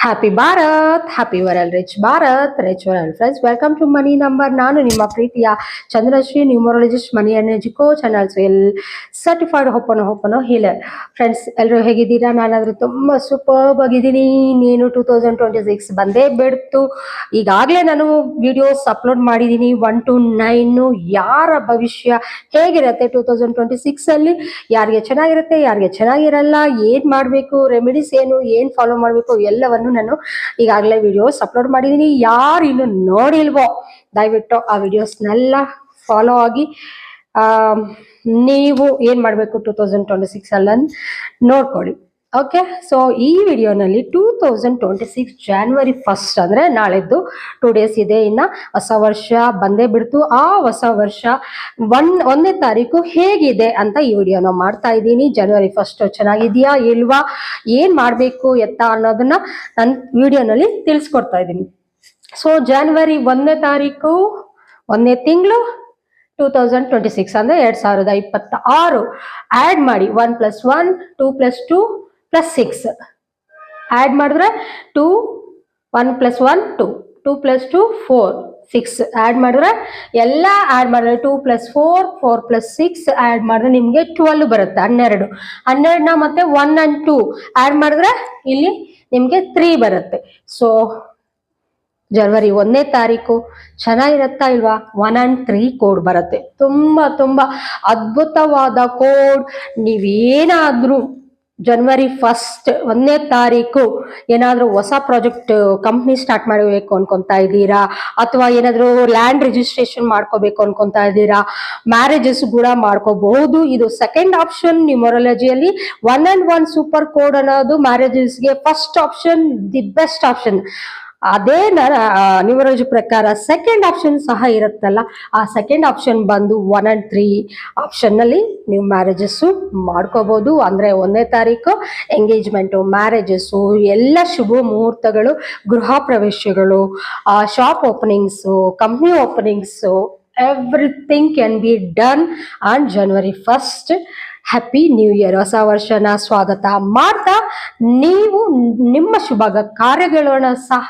Happy Bharat, happy world rich Bharat, rich world friends. Welcome to money number. ನಾನು ನಿಮ್ಮ ಪ್ರೀತಿಯ Chandrashree, numerologist, money energy coach and also certified Hoponopono healer. Friends, ಎಲ್ಲರೂ ಹೇಗಿದ್ದೀರಾ? ನಾನಾದ್ರೂ ತುಂಬ superb ಆಗಿದ್ದೀನಿ. ನೀನು 2026 ಬಂದೇ ಬಿಡ್ತು. ಈಗಾಗಲೇ ನಾನು ವಿಡಿಯೋಸ್ ಅಪ್ಲೋಡ್ ಮಾಡಿದ್ದೀನಿ 1 to 9. ಯಾರ ಭವಿಷ್ಯ ಹೇಗಿರುತ್ತೆ 2026 ಅಲ್ಲಿ, ಯಾರಿಗೆ ಚೆನ್ನಾಗಿರುತ್ತೆ, ಯಾರಿಗೆ ಚೆನ್ನಾಗಿರಲ್ಲ, ಏನ್ ಮಾಡಬೇಕು, ರೆಮಿಡೀಸ್ ಏನ್ ಫಾಲೋ ಮಾಡಬೇಕು, ಎಲ್ಲವನ್ನು ನಾನು ಈಗಾಗಲೇ ವಿಡಿಯೋಸ್ ಅಪ್ಲೋಡ್ ಮಾಡಿದ್ದೀನಿ. ಯಾರು ಇನ್ನು ನೋಡಿಲ್ವೋ ದಯವಿಟ್ಟು ಆ ವಿಡಿಯೋಸ್ನೆಲ್ಲ ಫಾಲೋ ಆಗಿ ನೀವು ಏನ್ ಮಾಡಬೇಕು 2026 ಅಲ್ಲ ನೋಡ್ಕೊಳ್ಳಿ. ಓಕೆ, ಸೊ ಈ ವಿಡಿಯೋನಲ್ಲಿ 2026 January 1st ಅಂದ್ರೆ ನಾಳೆದ್ದು 2 days ಇದೆ. ಇನ್ನ ಹೊಸ ವರ್ಷ ಬಂದೇ ಬಿಡ್ತು. ಆ ಹೊಸ ವರ್ಷ 1ನೇ ತಾರೀಕು ಹೇಗಿದೆ ಅಂತ ಈ ವಿಡಿಯೋನ ಮಾಡ್ತಾ ಇದ್ದೀನಿ. January 1st ಚೆನ್ನಾಗಿದ್ಯಾ ಇಲ್ವಾ, ಏನ್ ಮಾಡ್ಬೇಕು ಎತ್ತ ಅನ್ನೋದನ್ನ ನನ್ನ ವಿಡಿಯೋನಲ್ಲಿ ತಿಳಿಸ್ಕೊಡ್ತಾ ಇದ್ದೀನಿ. ಸೊ January 1ನೇ ತಾರೀಕು 1ನೇ ತಿಂಗಳು 2026 ಅಂದ್ರೆ 2026 ಆಡ್ ಮಾಡಿ 1 + 1 2 + 2 + 6 ಆಡ್ ಮಾಡಿದ್ರೆ 2 1 + 1 2 2 + 2 4 6 ಆಡ್ ಮಾಡಿದ್ರೆ ಎಲ್ಲ ಆಡ್ ಮಾಡಿದ್ರೆ 2 + 4 4 + 6 ಆಡ್ ಮಾಡಿದ್ರೆ ನಿಮ್ಗೆ 12 ಬರುತ್ತೆ. 12ನ ಮತ್ತೆ 1 and 2 ಆಡ್ ಮಾಡಿದ್ರೆ ಇಲ್ಲಿ ನಿಮ್ಗೆ 3 ಬರುತ್ತೆ. ಸೊ January 1ನೇ ತಾರೀಕು ಚೆನ್ನಾಗಿರತ್ತಾ ಇಲ್ವಾ? 1 and 3 ಕೋಡ್ ಬರುತ್ತೆ. ತುಂಬಾ ಅದ್ಭುತವಾದ ಕೋಡ್. ನೀವೇನಾದ್ರೂ January 1st 1ನೇ ತಾರೀಕು ಏನಾದ್ರೂ ಹೊಸ ಪ್ರಾಜೆಕ್ಟ್ ಕಂಪ್ನಿ ಸ್ಟಾರ್ಟ್ ಮಾಡಬೇಕು ಅನ್ಕೊಂತಾ ಇದ್ದೀರಾ, ಅಥವಾ ಏನಾದ್ರೂ ಲ್ಯಾಂಡ್ ರಿಜಿಸ್ಟ್ರೇಷನ್ ಮಾಡ್ಕೋಬೇಕು ಅನ್ಕೊಂತಾ ಇದ್ದೀರಾ, ಮ್ಯಾರೇಜಸ್ ಕೂಡ ಮಾಡ್ಕೋಬಹುದು. ಇದು ಸೆಕೆಂಡ್ ಆಪ್ಷನ್ ನ್ಯೂಮರಾಲಜಿಯಲ್ಲಿ. 1 and 1 ಸೂಪರ್ ಕೋಡ್ ಅನ್ನೋದು ಮ್ಯಾರೇಜಸ್ಗೆ first option, the best option. ಅದೇ ನ್ಯೂಮರಾಲಜಿ ಪ್ರಕಾರ ಸೆಕೆಂಡ್ ಆಪ್ಷನ್ ಸಹ ಇರುತ್ತಲ್ಲ, ಆ ಸೆಕೆಂಡ್ ಆಪ್ಷನ್ ಬಂದು 1 and 3 ಆಪ್ಷನ್ ನಲ್ಲಿ ನೀವು ಮ್ಯಾರೇಜಸ್ ಮಾಡ್ಕೋಬಹುದು. ಅಂದ್ರೆ 1ನೇ ತಾರೀಕು ಎಂಗೇಜ್ಮೆಂಟು, ಮ್ಯಾರೇಜಸ್ಸು, ಎಲ್ಲ ಶುಭ ಮುಹೂರ್ತಗಳು, ಗೃಹ ಪ್ರವೇಶಗಳು, shop openings, company openings, everything can be done on January 1st. Happy new year. ಹೊಸ ವರ್ಷನ ಸ್ವಾಗತ ಮಾಡ್ತಾ ನೀವು ನಿಮ್ಮ ಶುಭ ಕಾರ್ಯಗಳನ್ನ ಸಹ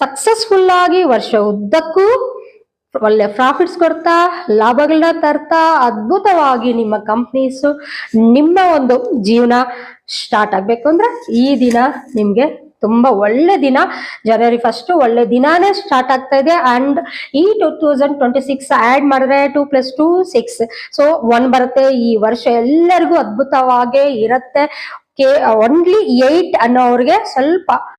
ಸಕ್ಸಸ್ಫುಲ್ ಆಗಿ ವರ್ಷ ಉದ್ದಕ್ಕೂ ಒಳ್ಳೆ ಪ್ರಾಫಿಟ್ಸ್ ಕೊಡ್ತಾ, ಲಾಭಗಳನ್ನ ತರ್ತಾ, ಅದ್ಭುತವಾಗಿ ನಿಮ್ಮ ಕಂಪ್ನೀಸು, ನಿಮ್ಮ ಒಂದು ಜೀವನ ಸ್ಟಾರ್ಟ್ ಆಗ್ಬೇಕು ಅಂದ್ರೆ ಈ ದಿನ ನಿಮ್ಗೆ ತುಂಬಾ ಒಳ್ಳೆ ದಿನ. January 1st ಒಳ್ಳೆ ದಿನಾನೇ ಸ್ಟಾರ್ಟ್ ಆಗ್ತಾ ಇದೆ. ಅಂಡ್ ಈ 2026 ಆಡ್ ಮಾಡಿದ್ರೆ 2 + 2 6 ಸೊ 1 ಬರುತ್ತೆ. ಈ ವರ್ಷ ಎಲ್ಲರಿಗೂ ಅದ್ಭುತವಾಗೇ ಇರುತ್ತೆ. ಓನ್ಲಿ 8 ಅನ್ನೋರಿಗೆ ಸ್ವಲ್ಪ